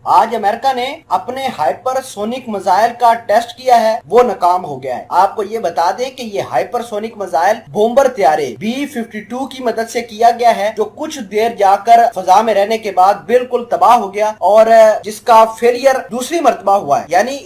آج امریکہ نے اپنے ہائپر سونک میزائل کا ٹیسٹ کیا ہے، وہ ناکام ہو گیا ہے۔ آپ کو یہ بتا دیں کہ یہ ہائپر سونک میزائل بومبر طیارے B-52 کی مدد سے کیا گیا ہے، جو کچھ دیر جا کر فضا میں رہنے کے بعد بالکل تباہ ہو گیا اور جس کا فیلئر دوسری مرتبہ ہوا ہے۔ یعنی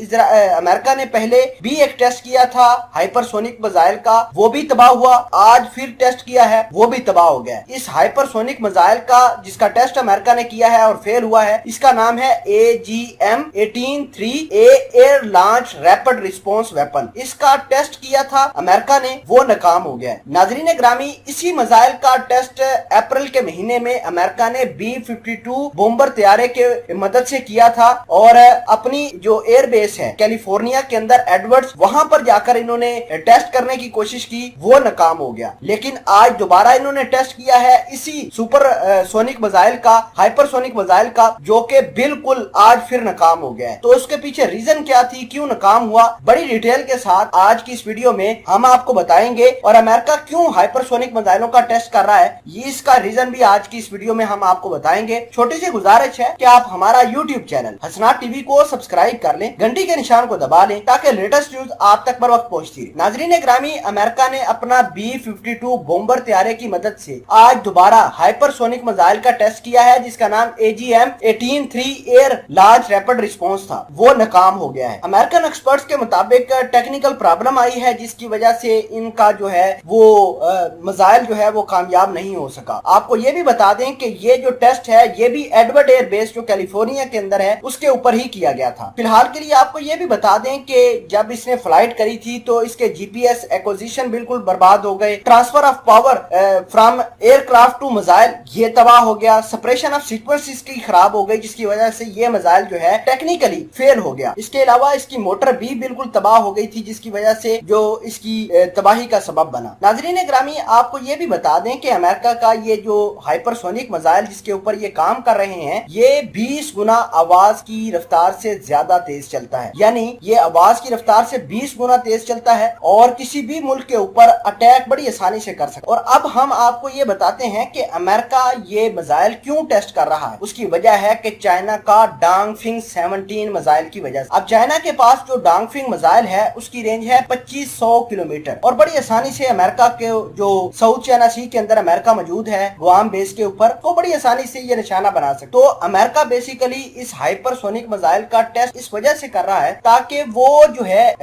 امریکہ نے پہلے بھی ایک ٹیسٹ کیا تھا ہائپر سونک میزائل کا، وہ بھی تباہ ہوا، آج پھر ٹیسٹ کیا ہے، وہ بھی تباہ ہو گیا۔ اس ہائپر سونک میزائل کا جس کا ٹیسٹ امریکہ نے کیا ہے اور فیل ہوا ہے، اس کا نام ہے AGM-18-3A air launch rapid response weapon. اس کا ٹیسٹ کیا تھا امریکہ نے، وہ ناکام ہو گیا ہے۔ ناظرین گرامی، اسی میزائل کا ٹیسٹ اپریل کے مہینے میں امریکہ نے B-52 بومبر طیارے کے مدد سے کیا تھا اور اپنی جو ایئر بیس ہے کیلیفورنیا کے اندر ایڈورڈز، وہاں پر جا کر انہوں نے ٹیسٹ کرنے کی کوشش کی، وہ ناکام ہو گیا۔ لیکن آج دوبارہ انہوں نے ٹیسٹ کیا ہے اسی سپر سونک میزائل کا، ہائپر سونک میزائل کا، جو کہ بالکل آج پھر ناکام ہو گیا ہے۔ تو اس کے پیچھے ریزن کیا تھی، کیوں ناکام ہوا، بڑی ڈیٹیل کے ساتھ آج کی اس ویڈیو میں ہم آپ کو بتائیں گے، اور امریکہ کیوں ہائپر سونک میزائلوں کا ٹیسٹ کر رہا ہے، یہ اس کا ریزن بھی آج کی اس ویڈیو میں ہم آپ کو بتائیں گے۔ چھوٹی سی گزارش ہے کہ آپ ہمارا یوٹیوب چینل حسنات ٹی وی کو سبسکرائب کر لیں، گھنٹی کے نشان کو دبا لیں تاکہ لیٹسٹ نیوز آپ تک بر وقت پہنچتی رہے۔ ناظرین گرامی، امریکہ نے اپنا B-52 بومبر طیارے کی مدد سے آج دوبارہ ہائپر سونک میزائل کا ٹیسٹ کیا ہے، جس کا نام AGM-18-3 year launch rapid response تھا، وہ ناکام ہو گیا ہے۔ امریکن ایکسپرٹس کے مطابق ٹیکنیکل پرابلم آئی ہے، جس کی وجہ سے ان کا جو ہے وہ میزائل جو ہے وہ کامیاب نہیں ہو سکا۔ آپ کو یہ بھی بتا دیں کہ یہ جو ٹیسٹ ہے یہ بھی ایڈورڈ ایئر بیس جو کیلیفورنیا کے اندر ہے اس کے اوپر ہی کیا گیا تھا۔ فی الحال کے لیے آپ کو یہ بھی بتا دیں کہ جب اس نے فلائٹ کری تھی تو اس کے GPS ایکوزیشن بالکل برباد ہو گئے، transfer of power from aircraft to missile یہ تباہ ہو گیا، سپریشن آف سیکوینس اس کی خراب ہو گئی، جس کی وجہ سے یہ میزائل جو ہے ٹیکنیکلی فیل ہو گیا۔ اس کے علاوہ اس کی موٹر بھی بالکل تباہ ہو گئی تھی، جس کی وجہ سے جو اس کی تباہی کا سبب بنا۔ ناظرین گرامی، آپ کو یہ بھی بتا دیں کہ امریکہ کا یہ جو ہائپر سونک میزائل جس کے اوپر یہ کام کر رہے ہیں، یہ 20 گنا آواز کی رفتار سے زیادہ تیز چلتا ہے۔ یعنی یہ آواز کی رفتار سے 20 گنا تیز چلتا ہے اور کسی بھی ملک کے اوپر اٹیک بڑی آسانی سے کر سکتا ہے۔ اور اب ہم آپ کو یہ بتاتے ہیں کہ امریکہ یہ میزائل کیوں ٹیسٹ کر رہا ہے۔ اس کی وجہ ہے کہ چائنا کا ڈانگ فنگ 17 میزائل کی وجہ سے۔ اب چائنا کے پاس جو ڈانگ فنگ میزائل ہے اس کی رینج ہے 2500 کلومیٹر، اور بڑی آسانی سے امریکہ کے جو ساؤتھ چائنا سی کے اندر امریکہ موجود ہے گوام بیس کے اوپر، تو بڑی آسانی سے یہ نشانہ بنا سکتا۔ تو امریکہ بیسیکلی اس ہائپر سونک میزائل کا ٹیسٹ اس وجہ سے کر رہا ہے تاکہ وہ جو ہے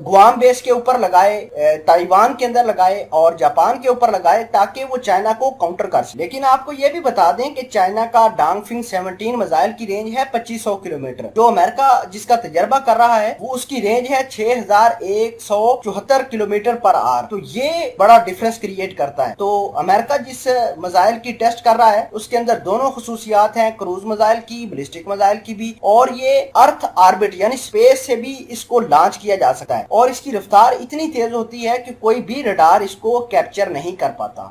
گوام بیس کے اوپر لگائے، تائیوان کے اندر لگائے اور جاپان کے اوپر لگائے، تاکہ وہ چائنا کو کاؤنٹر کر سکے۔ لیکن آپ کو یہ بھی بتا دیں کہ چائنا کا ڈانگ فنگ 17 میزائل کی رینج ہے 2500 کلومیٹر، جو امریکہ جس کا تجربہ کر رہا ہے وہ اس کی رینج ہے 6174 کلومیٹر پر آور۔ تو یہ بڑا ڈفرنس کریٹ کرتا ہے۔ تو امریکہ جس میزائل کی ٹیسٹ کر رہا ہے اس کے اندر دونوں خصوصیات ہیں، کروز میزائل کی، بیلسٹک میزائل کی بھی، اور یہ ارتھ آربٹ یعنی اسپیس سے بھی اس کو لانچ کیا جا سکتا ہے، اور اس کی رفتار اتنی تیز ہوتی ہے کہ کوئی بھی ریڈار اس کو کیپچر نہیں کر پاتا۔